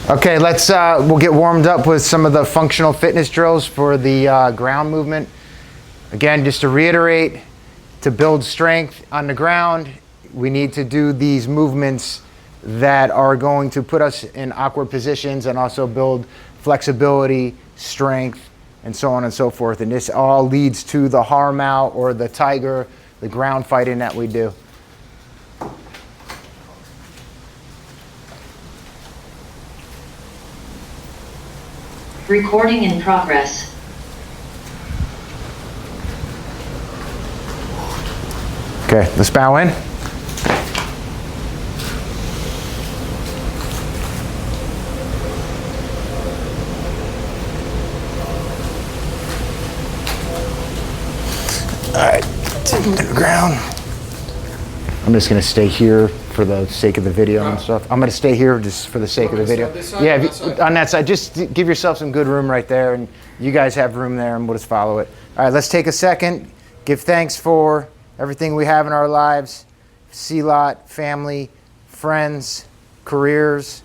Okay, we'll get warmed up with some of the functional fitness drills for the ground movement. Again, just to reiterate, to build strength on the ground, we need to do these movements that are going to put us in awkward positions and also build flexibility, strength, and so on and so forth. And this all leads to the harm out or the tiger, the ground fighting that we do. Recording in progress. Okay, let's bow in. All right, to the ground. I'm just gonna stay here for the sake of the video and stuff. I'm gonna stay here just for the sake of the video. Yeah, on that side, just give yourself some good room right there, and you guys have room there, and we'll just follow it. All right, let's take a second, give thanks for everything we have in our lives, Silat, family, friends, careers,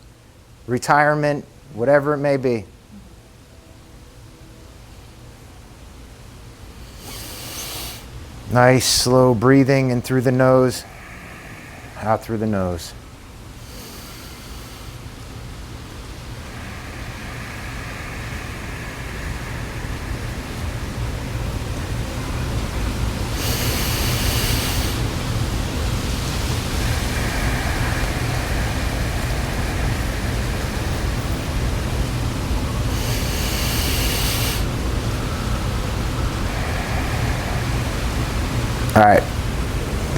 retirement, whatever it may be. Nice, slow breathing in through the nose, out through the nose. All right,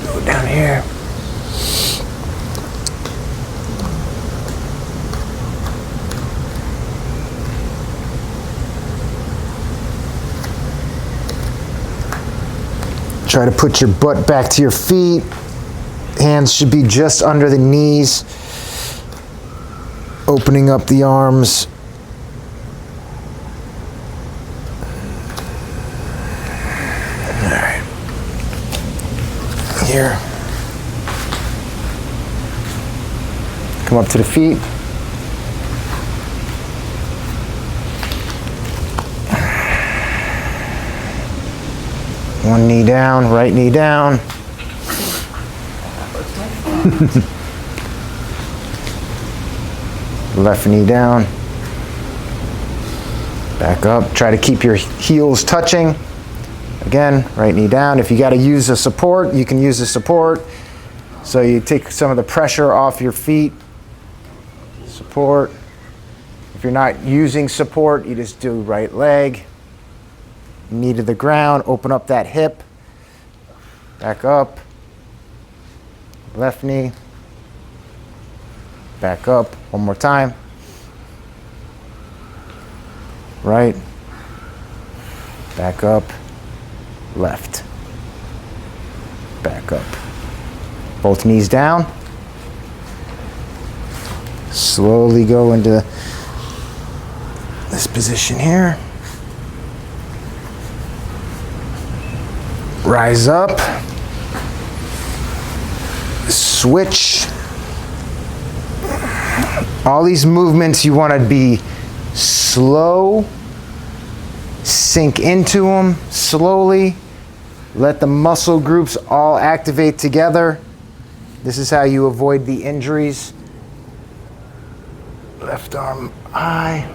go down here. Try to put your butt back to your feet. Hands should be just under the knees. Opening up the arms. Here. Come up to the feet. One knee down, right knee down. Left knee down. Back up. Try to keep your heels touching. Again, right knee down. If you got to use a support, you can use a support. So you take some of the pressure off your feet. Support. If you're not using support, you just do right leg. Knee to the ground. Open up that hip. Back up. Left knee. Back up. One more time. Right. Back up. Left. Back up. Both knees down. Slowly go into this position here. Rise up. Switch. All these movements you want to be slow. Sink into them slowly. Let the muscle groups all activate together. This is how you avoid the injuries. Left arm high.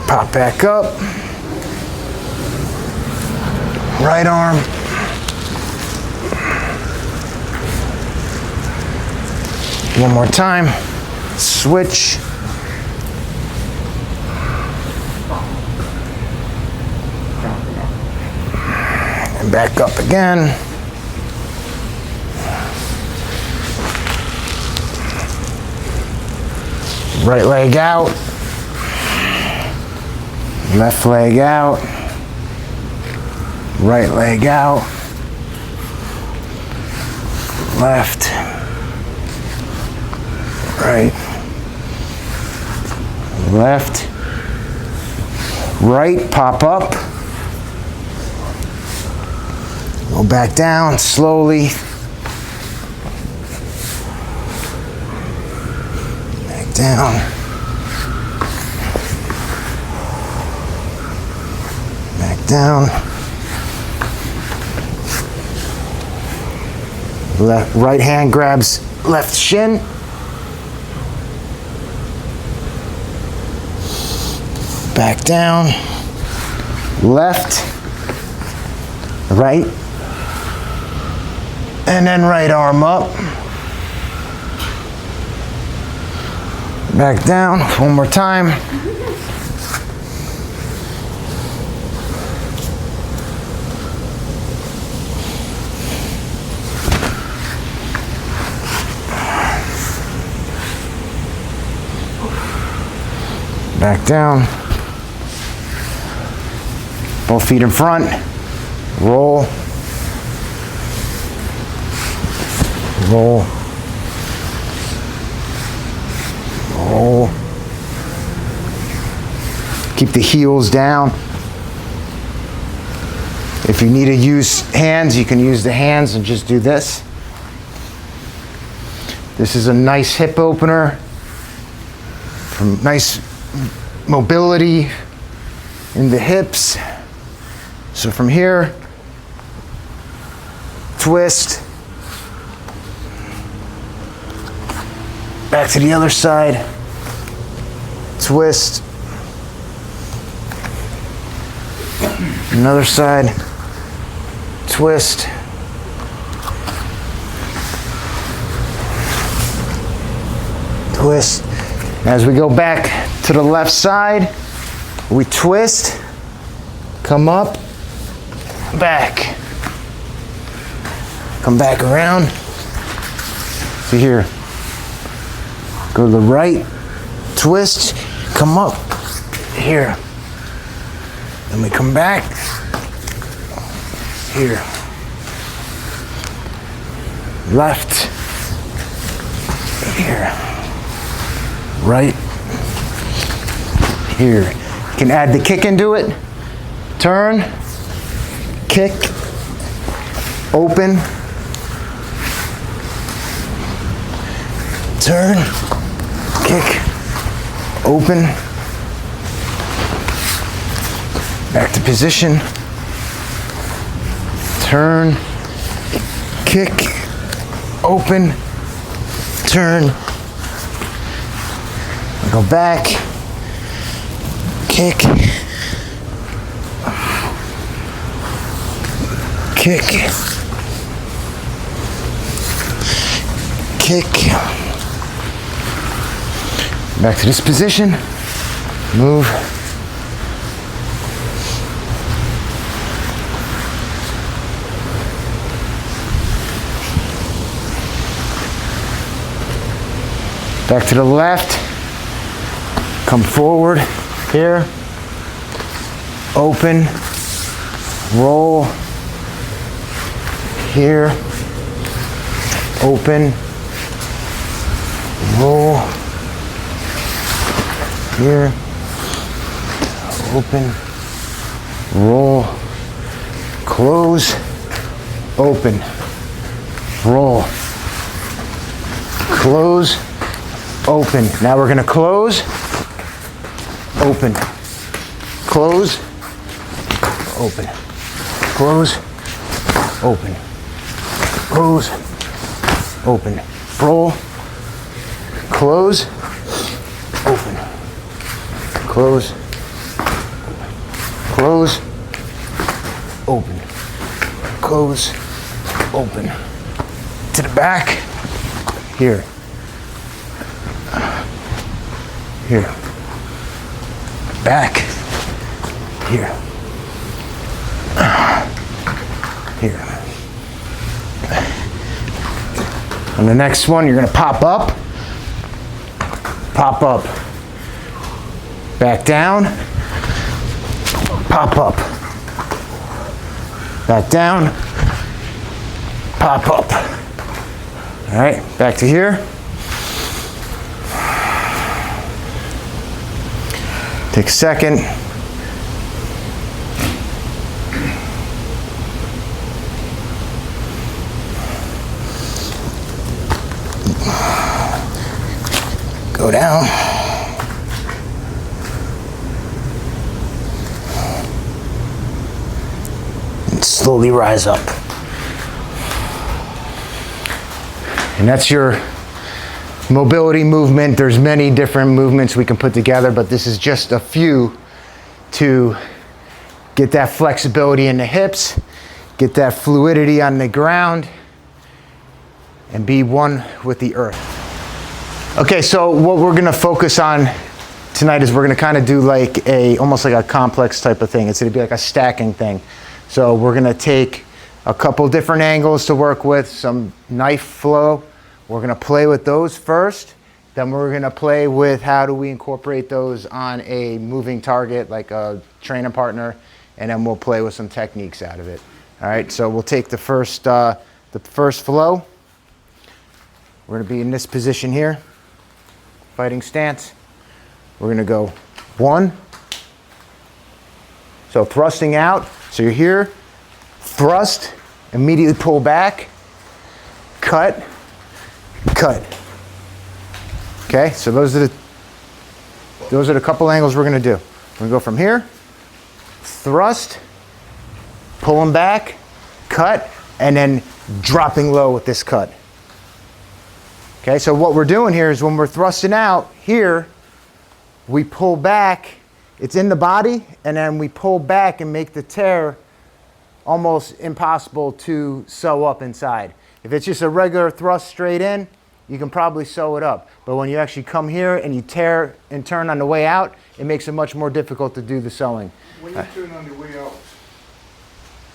Pop back up. Right arm. One more time. Switch. And back up again. Right leg out. Left leg out. Right leg out. Left. Right. Left. Right, pop up. Go back down slowly. down. Back down. Right hand grabs left shin. Back down. Left. Right. And then right arm up. Back down. One more time. Back down. Both feet in front. Roll. Roll. Roll. Keep the heels down. If you need to use hands, you can use the hands and just do this. This is a nice hip opener. Nice mobility in the hips. So from here, twist. Back to the other side. Twist. Another side. Twist. Twist. As we go back to the left side, we twist, come up, back. Come back around. So here. Go to the right, twist, come up, here. Then we come back, here. Left, here. Right, here. You can add the kick into it. Turn, kick, open, turn, kick, open, back to position, turn, kick, open, turn, go back, kick, kick, kick, back to this position, move, back to the left, come forward, here, open, roll, here, open, roll, here, open, roll, close, open, roll, close, open. Now we're going to close, open, close, open, close, open, close, open, roll, close, open, close, close, open, close, open, to the back, here, here, back, here, here. On the next one, you're gonna pop up, back down, pop up, back down, pop up. All right, back to here. Take a second. Go down. And slowly rise up. And that's your mobility movement. There's many different movements we can put together, but this is just a few to get that flexibility in the hips, get that fluidity on the ground, and be one with the earth. Okay, so what we're gonna focus on tonight is we're gonna kind of do like almost like a complex type of thing. It's gonna be like a stacking thing. So we're gonna take a couple different angles to work with, some knife flow. We're gonna play with those first. Then we're gonna play with how do we incorporate those on a moving target, like a training partner, and then we'll play with some techniques out of it. All right, so we'll take the first flow. We're gonna be in this position here, fighting stance. We're gonna go 1. So thrusting out, so you're here, thrust, immediately pull back, cut, cut. Okay, so those are the couple angles we're gonna do. We're gonna go from here, thrust, pulling back, cut, and then dropping low with this cut. Okay, so what we're doing here is when we're thrusting out here, we pull back, it's in the body, and then we pull back and make the tear almost impossible to sew up inside. If it's just a regular thrust straight in, you can probably sew it up. But when you actually come here and you tear and turn on the way out, it makes it much more difficult to do the sewing. When you turn on the way out,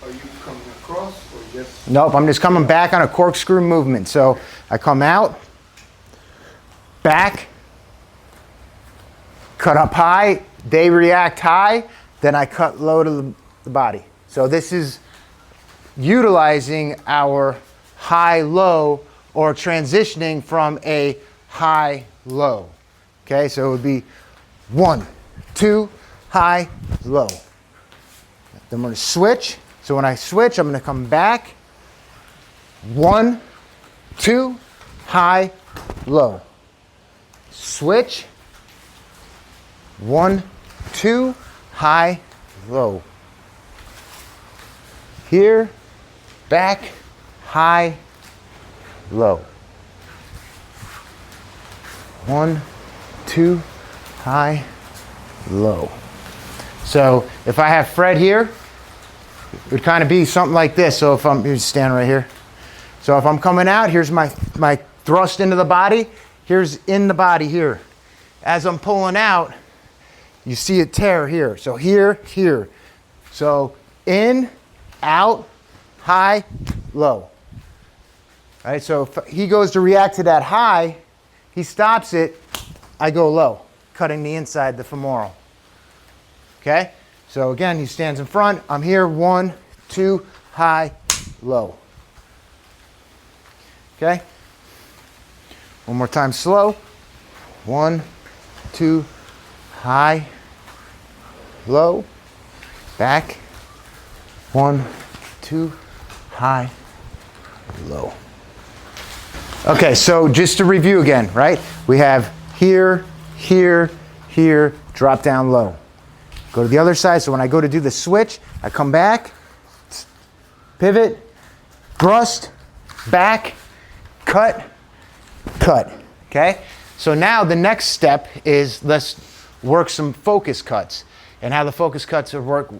are you coming across or just? Nope, I'm just coming back on a corkscrew movement. So I come out, back, cut up high, they react high, then I cut low to the body. So this is utilizing our high-low or transitioning from a high-low. Okay, so it would be 1, 2, high, low. Then I'm gonna switch. So when I switch, I'm gonna come back. 1, 2, high, low. Switch. 1, 2, high, low. Here, back, high, low. 1, 2, high, low. So if I have Fred here, it would kind of be something like this. So if I'm standing right here. So if I'm coming out, here's my thrust into the body. Here's in the body here. As I'm pulling out, you see it tear here. So here, here. So in, out, high, low. All right, so if he goes to react to that high, he stops it, I go low, cutting the inside, the femoral. Okay? So again, he stands in front. I'm here, 1, 2, high, low. Okay? One more time, slow. 1, 2, high, low, back. 1, 2, high, low. Okay, so just to review again, right? We have here, here, here, drop down low. Go to the other side. So when I go to do the switch, I come back, pivot, thrust, back, cut, cut. Okay? So now the next step is let's work some focus cuts. And how the focus cuts work,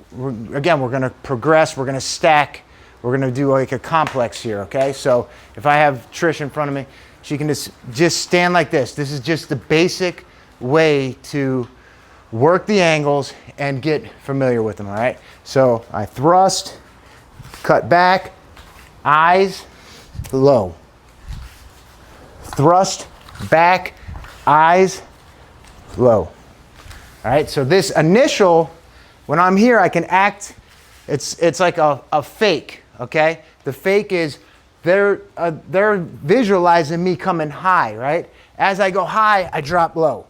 again, we're going to progress, we're going to stack, we're going to do like a complex here, okay? So if I have Trish in front of me, she can just stand like this. This is just the basic way to work the angles and get familiar with them, all right? So I thrust, cut back, eyes, low. Thrust, back, eyes, low. All right, so this initial, when I'm here, I can act, it's like a fake, okay? The fake is they're visualizing me coming high, right? As I go high, I drop low.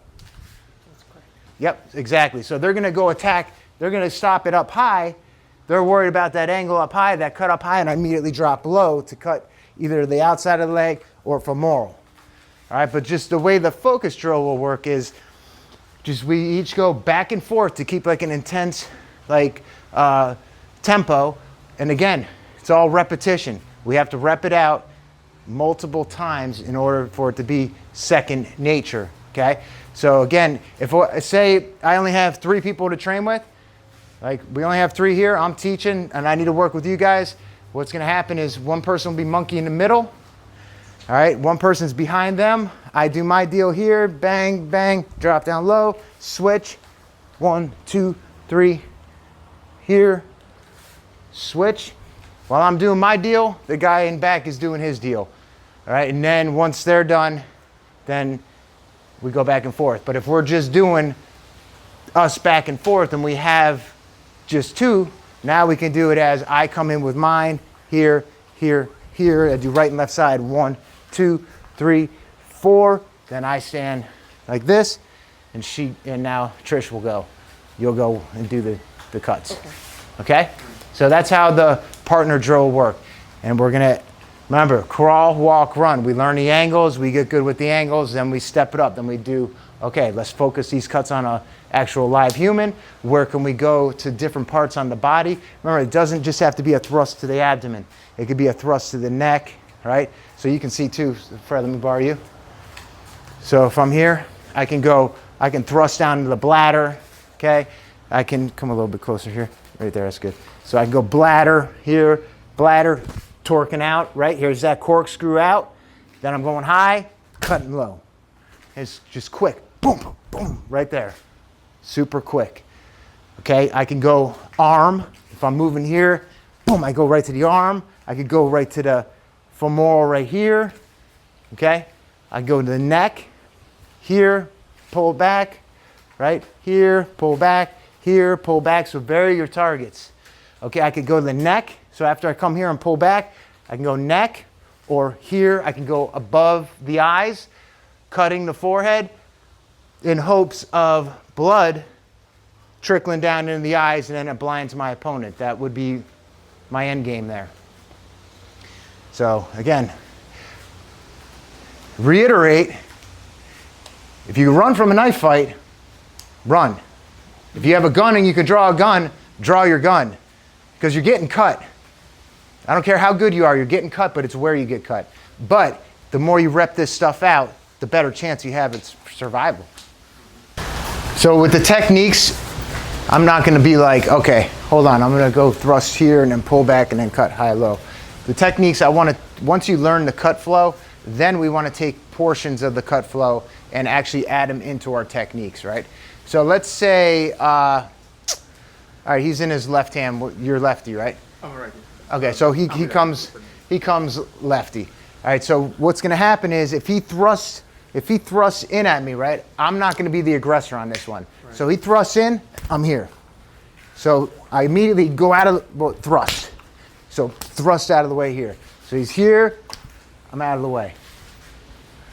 That's correct. Yep, exactly. So they're gonna go attack, they're gonna stop it up high. They're worried about that angle up high, that cut up high, and I immediately drop low to cut either the outside of the leg or femoral. All All right, but just the way the focus drill will work is just we each go back and forth to keep like an intense like tempo. And again, it's all repetition. We have to rep it out multiple times in order for it to be second nature, okay? So again, if say I only have 3 people to train with, like we only have 3 here, I'm teaching and I need to work with you guys, what's gonna happen is one person will be monkey in the middle, all right? One person's behind them. I do my deal here, bang, bang, drop down low, switch, 1, 2, 3, here, switch. While I'm doing my deal, the guy in back is doing his deal. All right, and then once they're done, then we go back and forth. But if we're just doing us back and forth and we have just 2, now we can do it as I come in with mine, here, here, here. I do right and left side, 1, 2, 3, 4. Then I stand like this, and now Trish will go. You'll go and do the cuts. Okay? So that's how the partner drill will work. And we're gonna, remember, crawl, walk, run. We learn the angles, we get good with the angles, then we step it up. Then we do, okay, let's focus these cuts on an actual live human. Where can we go to different parts on the body? Remember, it doesn't just have to be a thrust to the abdomen. It could be a thrust to the neck, right? So you can see too, Fred, let me borrow you. So if I'm here, I can thrust down into the bladder, okay? I can come a little bit closer here. Right there, that's good. So I can go bladder here, bladder, torquing out, right? Here's that corkscrew out. Then I'm going high, cutting low. It's just quick, boom, boom, boom, right there. Super quick. Okay, I can go arm. If I'm moving here, boom, I go right to the arm. I could go right to the femoral right here, okay? I go to the neck, here, pull back, right? Here, pull back. Here, pull back, so vary your targets. Okay, I could go to the neck, so after I come here and pull back, I can go neck, or here, I can go above the eyes, cutting the forehead in hopes of blood trickling down into the eyes and then it blinds my opponent. That would be my end game there. So again, reiterate, if you run from a knife fight, run. If you have a gun and you can draw a gun, draw your gun. Because you're getting cut. I don't care how good you are, you're getting cut, but it's where you get cut. But the more you rep this stuff out, the better chance you have it's survival. So with the techniques, I'm not gonna be like, okay, hold on, I'm gonna go thrust here and then pull back and then cut high-low. The techniques, once you learn the cut flow, then we wanna take portions of the cut flow and actually add them into our techniques, right? So let's say, all right, he's in his left hand. You're lefty, right? I'm right. Okay, so he comes lefty. All right, so what's gonna happen is if he thrusts in at me, right, I'm not gonna be the aggressor on this one. Right. So he thrusts in, I'm here. So I immediately go out of the, thrust. So thrust out of the way here. So he's here, I'm out of the way.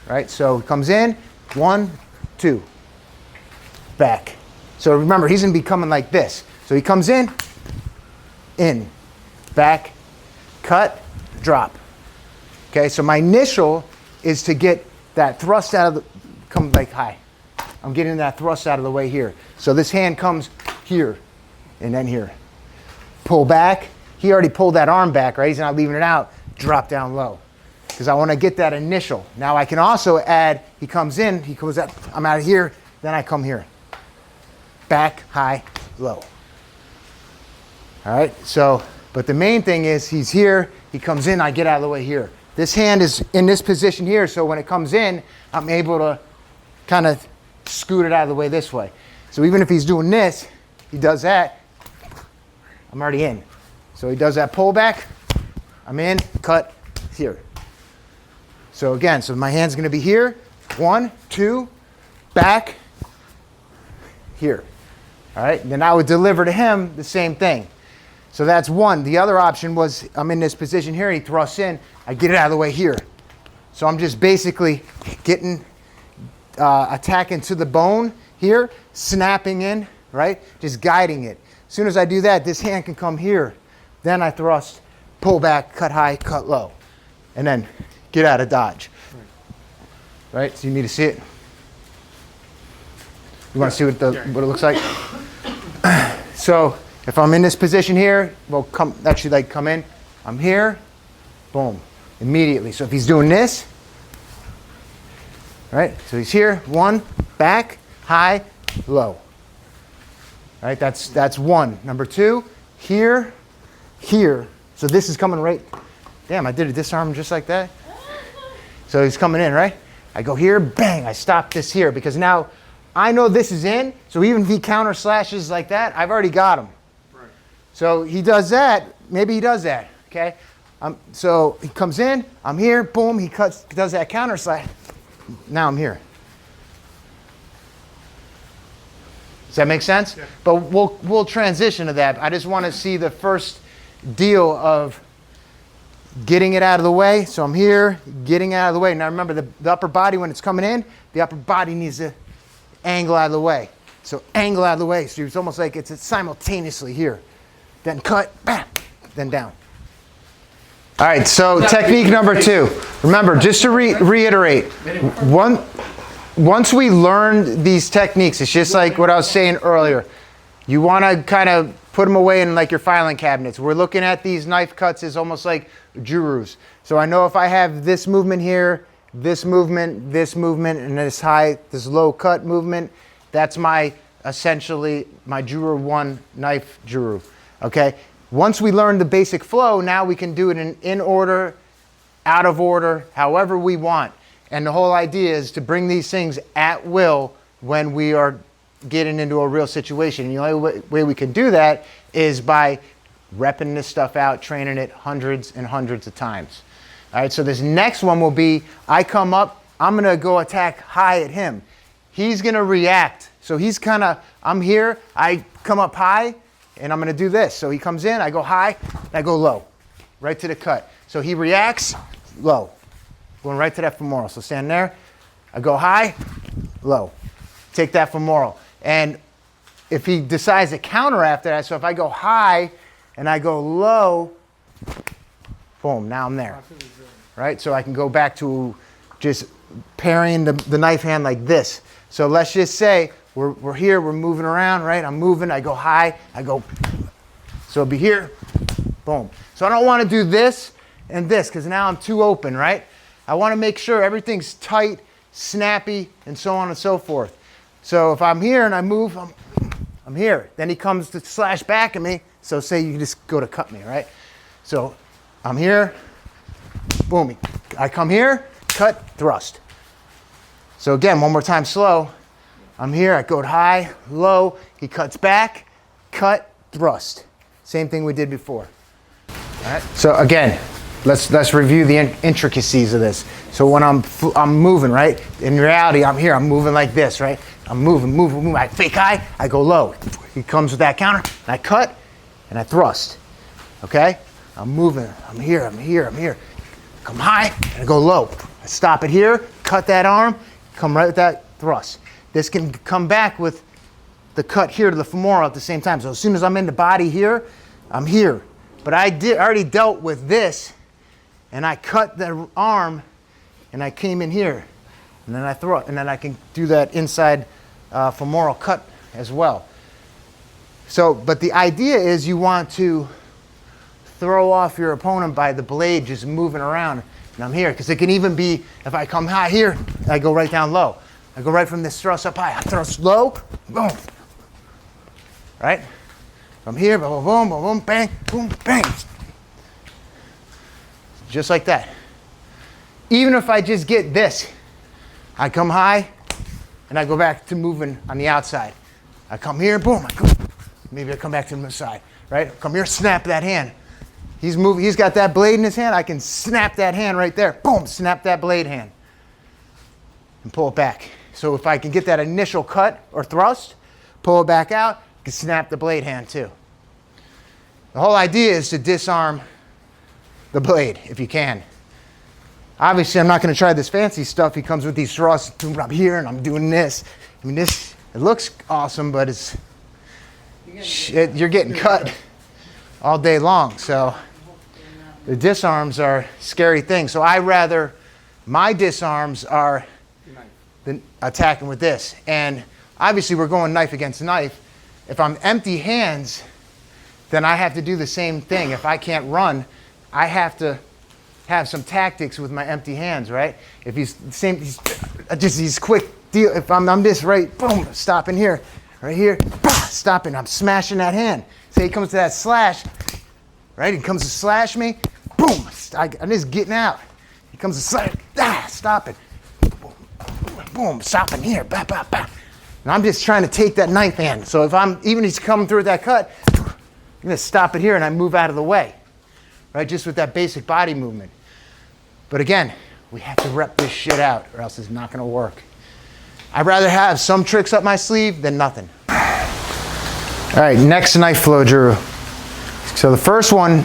Right, so he comes in, 1, 2. Back. So remember, he's gonna be coming like this. So he comes in, back, cut, drop. Okay, so my initial is to get that thrust out of the, come like high. I'm getting that thrust out of the way here. So this hand comes here, and then here. Pull back. He already pulled that arm back, right? He's not leaving it out. Drop down low. Because I want to get that initial. Now I can also add, he comes in, he goes up, I'm out of here, then I come here. Back, high, low. All right, so, but the main thing is he's here, he comes in, I get out of the way here. This hand is in this position here, so when it comes in, I'm able to kind of scoot it out of the way this way. So even if he's doing this, he does that, I'm already in. So he does that pullback, I'm in, cut, here. So again, so my hand's gonna be here, 1, 2, back, here. All right, then I would deliver to him the same thing. So that's one. The other option was I'm in this position here, he thrusts in, I get it out of the way here. So I'm just basically getting, attacking to the bone here, snapping in, right? Just guiding it. As soon as I do that, this hand can come here. Then I thrust, pull back, cut high, cut low. And then get out of dodge. right? So you need to see it. You want to see what it looks like? So if I'm in this position here, well, come in. I'm here, boom, immediately. So if he's doing this, right? So he's here, 1, back, high, low. Right? That's 1. Number 2, here, here. So this is coming right. Damn, I did a disarm just like that. So he's coming in, right? I go here, bang, I stop this here because now I know this is in. So even if he counter slashes like that, I've already got him. Right. So he does that. Maybe he does that. Okay. So he comes in. I'm here. Boom. He does that counter slash. Now I'm here. Does that make sense? Yeah. But we'll transition to that. I just want to see the first deal of getting it out of the way. So I'm here, getting out of the way. Now remember, the upper body, when it's coming in, the upper body needs to angle out of the way. So angle out of the way. So it's almost like it's simultaneously here. Then cut, bam, then down. All right, so technique number 2. Remember, just to reiterate, once we learn these techniques, it's just like what I was saying earlier. You want to kind of put them away in like your filing cabinets. We're looking at these knife cuts as almost like jurus. So I know if I have this movement here, this movement, and this low cut movement, that's essentially my juror 1 knife juru. Okay. Once we learn the basic flow, now we can do it in order, out of order, however we want. And the whole idea is to bring these things at will when we are getting into a real situation. And the only way we can do that is by repping this stuff out, training it hundreds and hundreds of times. All right, so this next one will be, I come up, I'm gonna go attack high at him. He's gonna react. So he's I'm here, I come up high, and I'm gonna do this. So he comes in, I go high, I go low, right to the cut. So he reacts, low. Going right to that femoral. So stand there. I go high, low. Take that femoral. And if he decides to counter after that, so if I go high and I go low, boom, now I'm there. Right? So I can go back to just parrying the knife hand like this. So let's just say we're here, we're moving around, right? I'm moving, I go high, I go. So it'll be here, boom. So I don't want to do this and this because now I'm too open, right? I want to make sure everything's tight, snappy, and so on and so forth. So if I'm here and I move, I'm here. Then he comes to slash back at me. So say you just go to cut me, right? So I'm here, boom. I come here, cut, thrust. So again, one more time slow. I'm here, I go high, low. He cuts back, cut, thrust. Same thing we did before. All right. So again, let's review the intricacies of this. So when I'm moving, right? In reality, I'm here. I'm moving like this, right? I'm moving. I fake high. I go low. He comes with that counter. And I cut, and I thrust. Okay? I'm moving. I'm here. Come high, and I go low. I stop it here. Cut that arm. Come right with that thrust. This can come back with the cut here to the femoral at the same time. So as soon as I'm in the body here, I'm here. But I already dealt with this. And I cut the arm, and I came in here, and then I throw it, and then I can do that inside femoral cut as well. So, but the idea is you want to throw off your opponent by the blade just moving around, and I'm here, because it can even be, if I come high here, I go right down low. I go right from this thrust up high, I thrust low, boom, right? From here, boom, boom, boom, boom, bang, boom, bang. Just like that. Even if I just get this, I come high and I go back to moving on the outside. I come here, boom, maybe I come back to the side, right? Come here, snap that hand. He's moving, he's got that blade in his hand, I can snap that hand right there. Boom, snap that blade hand. And pull it back. So if I can get that initial cut or thrust, pull it back out, I can snap the blade hand too. The whole idea is to disarm the blade, if you can. Obviously, I'm not going to try this fancy stuff. He comes with these thrusts. I'm here and I'm doing this. I mean, it looks awesome, but you're getting cut all day long. So the disarms are scary things. So my disarms are attacking with this. And obviously we're going knife against knife. If I'm empty hands, then I have to do the same thing. If I can't run, I have to have some tactics with my empty hands, right? If he's he's quick deal. If I'm just right, boom, stopping here, right here, bah, stopping. I'm smashing that hand. Say he comes to that slash, right? He comes to slash me, boom, I'm just getting out. He comes to slash, stopping, boom, boom, stopping here, bah, bah, bah. And I'm just trying to take that knife hand. So if even he's coming through with that cut, I'm gonna stop it here and I move out of the way, right? Just with that basic body movement. But again, we have to rep this shit out or else it's not gonna work. I'd rather have some tricks up my sleeve than nothing. All right, next knife flow drill. So the first one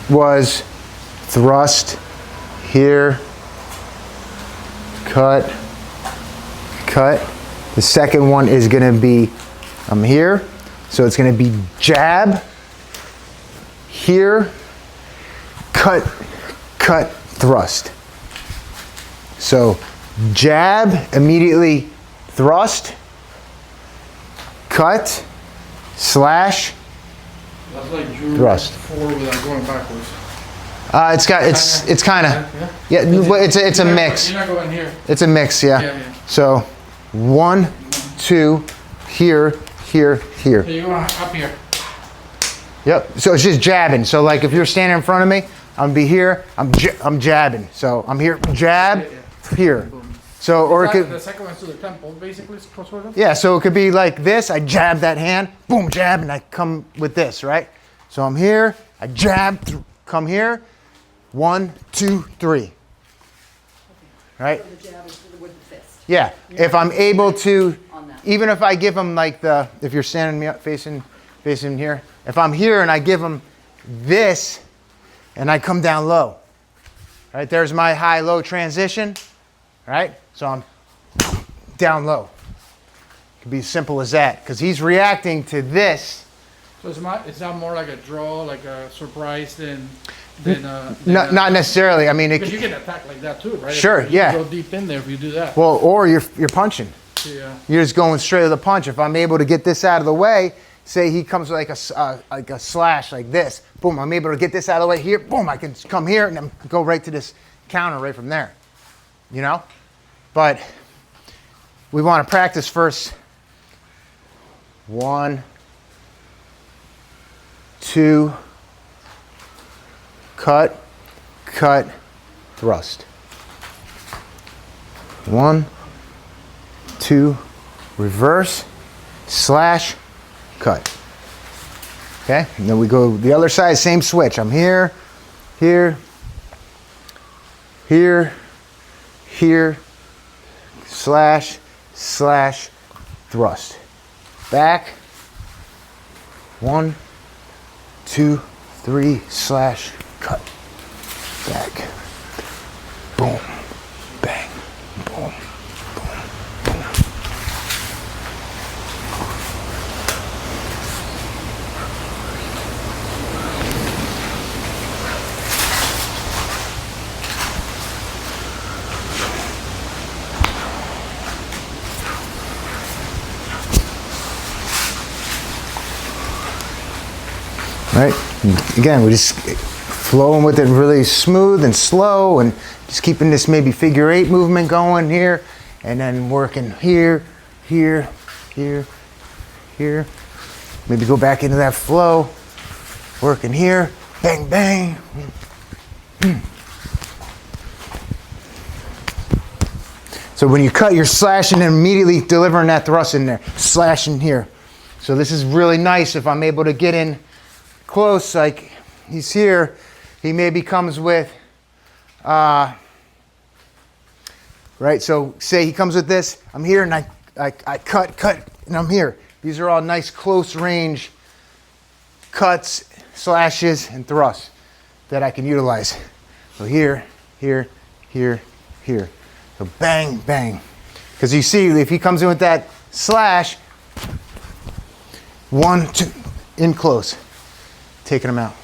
was thrust, here, cut, cut. The second one is gonna be, I'm here. So it's gonna be jab, here, cut, cut, thrust. So jab, immediately thrust, cut, slash, that's like Drew thrust. Forward without going backwards. It's kind of, yeah, it's a mix. You're not going here. It's a mix, yeah. Yeah. So 1, 2, here, here, here. So you're going up here. Yep. So it's just jabbing. So like if you're standing in front of me, I'm gonna be here. I'm jabbing. So I'm here, jab, here. So or it could. The second one's to the temple, basically. Sort of. Yeah. So it could be like this. I jab that hand, boom, jab, and I come with this, right? So I'm here. I jab, come here. 1, 2, 3. Right. So the jab is with the fist. Yeah. If I'm able to, On that. even if I give them like if you're standing me up facing here, if I'm here and I give them this and I come down low, right? There's my high-low transition, right? So I'm down low. It could be as simple as that because he's reacting to this. So is that more like a draw, like a surprise than Not necessarily. I mean, because you can attack like that too, right? Sure, You yeah. go deep in there if you do that. Well, or you're punching. Yeah. You're just going straight to the punch. If I'm able to get this out of the way, say he comes like a slash like this, boom, I'm able to get this out of the way here, boom, I can come here and then go right to this counter right from there, you know? But we want to practice first. 1, 2, cut, cut, thrust. 1, 2, reverse, slash, cut. Okay, and then we go the other side, same switch. I'm here, here, here, here, slash, slash, thrust. Back, 1, 2, 3, slash, cut. Back, boom, bang, boom. Right? Again, we're just flowing with it really smooth and slow and just keeping this maybe figure 8 movement going here and then working here, here, here, here. Maybe go back into that flow, working here, bang, bang. So when you cut, you're slashing and immediately delivering that thrust in there, slashing here. So this is really nice if I'm able to get in close, like he's here, he maybe comes with, right, so say he comes with this, I'm here and I cut, and I'm here. These are all nice close range cuts, slashes, and thrusts that I can utilize. So here, here, here, here. So bang, bang. Because you see, if he comes in with that slash, 1, 2, in close. Taking them out.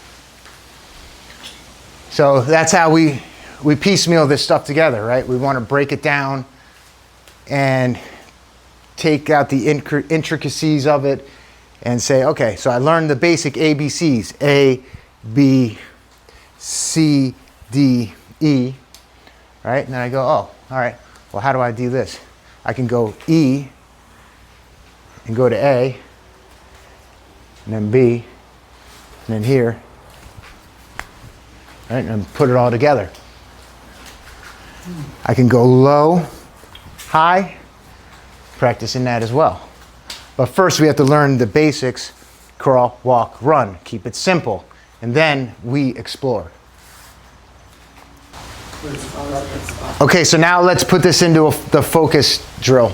So that's how we piecemeal this stuff together, right? We want to break it down and take out the intricacies of it and say, okay, so I learned the basic ABCs, A, B, C, D, E, right? And then I go, oh, all right, well, how do I do this? I can go E and go to A, and then B, and then here, right? And put it all together. I can go low, high, practicing that as well. But first we have to learn the basics, crawl, walk, run. Keep it simple. And then we explore. Okay, so now let's put this into the focus drill.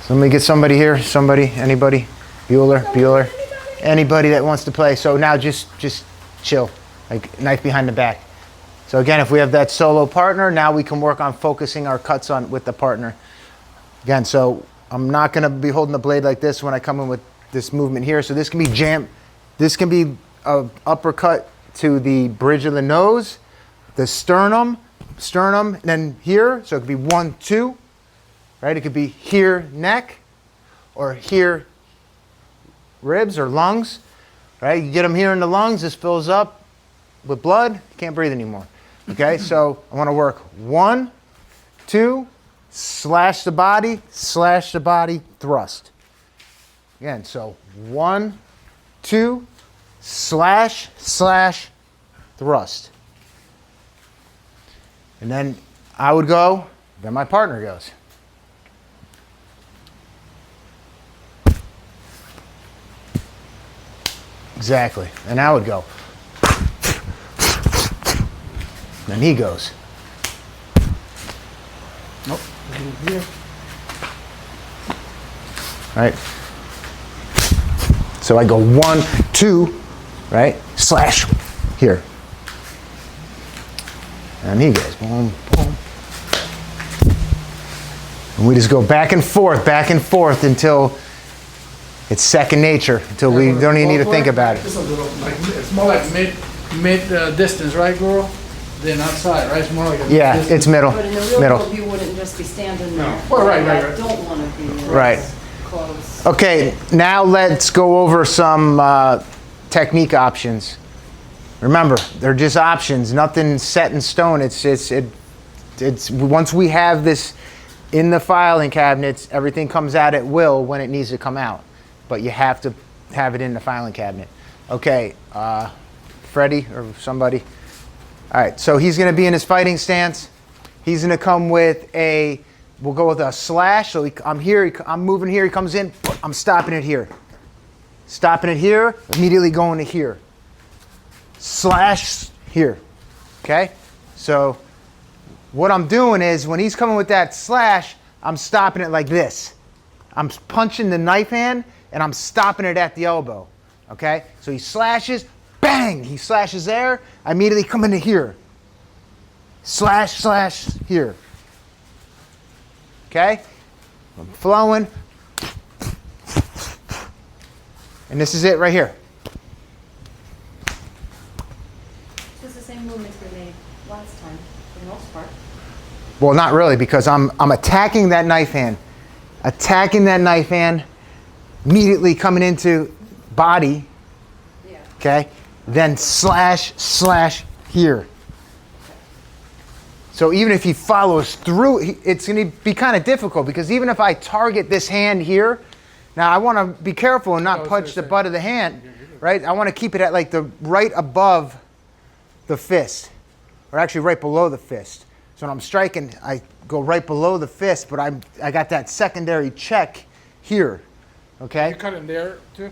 So let me get somebody here. Somebody, anybody? Bueller. Anybody that wants to play. So now just chill, like knife behind the back. So again, if we have that solo partner, now we can work on focusing our cuts on with the partner. Again, so I'm not gonna be holding the blade like this when I come in with this movement here. So this can be jam, this can be an uppercut to the bridge of the nose, the sternum, and then here. So it could be 1, 2, right? It could be here, neck, or here, ribs or lungs, right? You get them here in the lungs, this fills up with blood, you can't breathe anymore. Okay, so I wanna work 1, 2, slash the body, thrust. Again, so 1, 2, slash, thrust. And then I would go, then my partner goes. Exactly, and I would go. Then he goes. Nope. Here. Right. So I go 1, 2, right? Slash here. And he goes boom, boom. And we just go back and forth until it's second nature, until we don't even need to think about it. It's a little like it's more like mid distance, right, girl? Than outside, right? It's more like a Yeah, distance. it's middle. But in the real Middle. world, you wouldn't just be standing there. Well, right. Don't want to be Right. close. Okay, now let's go over some technique options. Remember, they're just options, nothing set in stone. It's once we have this in the filing cabinets, everything comes out at will when it needs to come out. But you have to have it in the filing cabinet. Okay, Freddie or somebody. All right, so he's gonna be in his fighting stance. He's gonna come with we'll go with a slash. So I'm here, I'm moving here, he comes in, I'm stopping it here. Stopping it here, immediately going to here. Slash here, okay? So what I'm doing is when he's coming with that slash, I'm stopping it like this. I'm punching the knife hand and I'm stopping it at the elbow, okay? So he slashes, bang, he slashes there, I immediately come into here. Slash, here. Okay? I'm flowing. And this is it right here. It's the same movements we made last time, for the most part. Well, not really, because I'm attacking that knife hand. Attacking that knife hand, immediately coming into body. Yeah. Okay? Then slash here. So even if he follows through, it's going to be kind of difficult because even if I target this hand here, now I want to be careful and not punch the butt of the hand, right? I want to keep it at like the right above the fist, or actually right below the fist. So when I'm striking, I go right below the fist, but I got that secondary check here, okay? You cut in there too?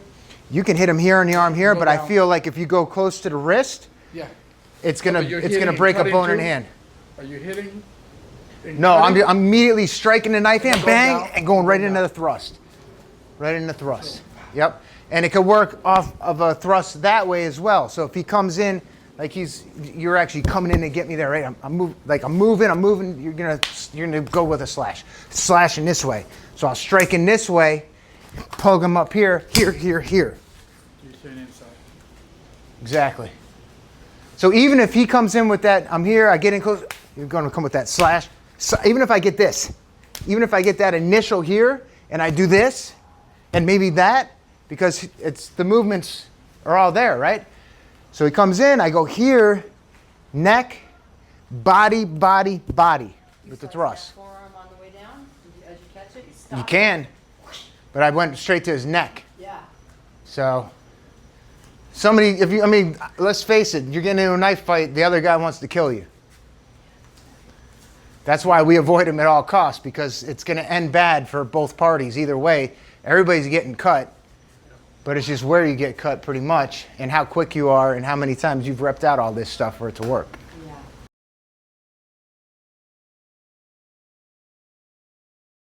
You can hit him here in the arm here, Go but down. I feel like if you go close to the wrist, Yeah. it's but gonna you're it's gonna hitting, break a cutting bone in too? the hand. Are you hitting? and No, cutting? I'm immediately striking the knife hand, Go bang, down, and going right go into down. the thrust. Right into the thrust. Yep. And it could work off of a thrust that way as well. So if he comes in, like you're actually coming in to get me there, right? I'm moving. You're gonna go with a slash, slashing this way. So I'll strike in this way, poke him up here. You're staying inside. Exactly. So even if he comes in with that, I'm here, I get in close, you're going to come with that slash. So even if I get this, even if I get that initial here and I do this and maybe that, because it's the movements are all there, right? So he comes in, I go here, neck, body, body, body with the thrust. Forearm on the way down, as you catch it, you stop. You can, but I went straight to his neck. Yeah. So somebody, let's face it, you're getting into a knife fight, the other guy wants to kill you. That's why we avoid him at all costs, because it's going to end bad for both parties either way. Everybody's getting cut, but it's just where you get cut pretty much and how quick you are and how many times you've repped out all this stuff for it to work.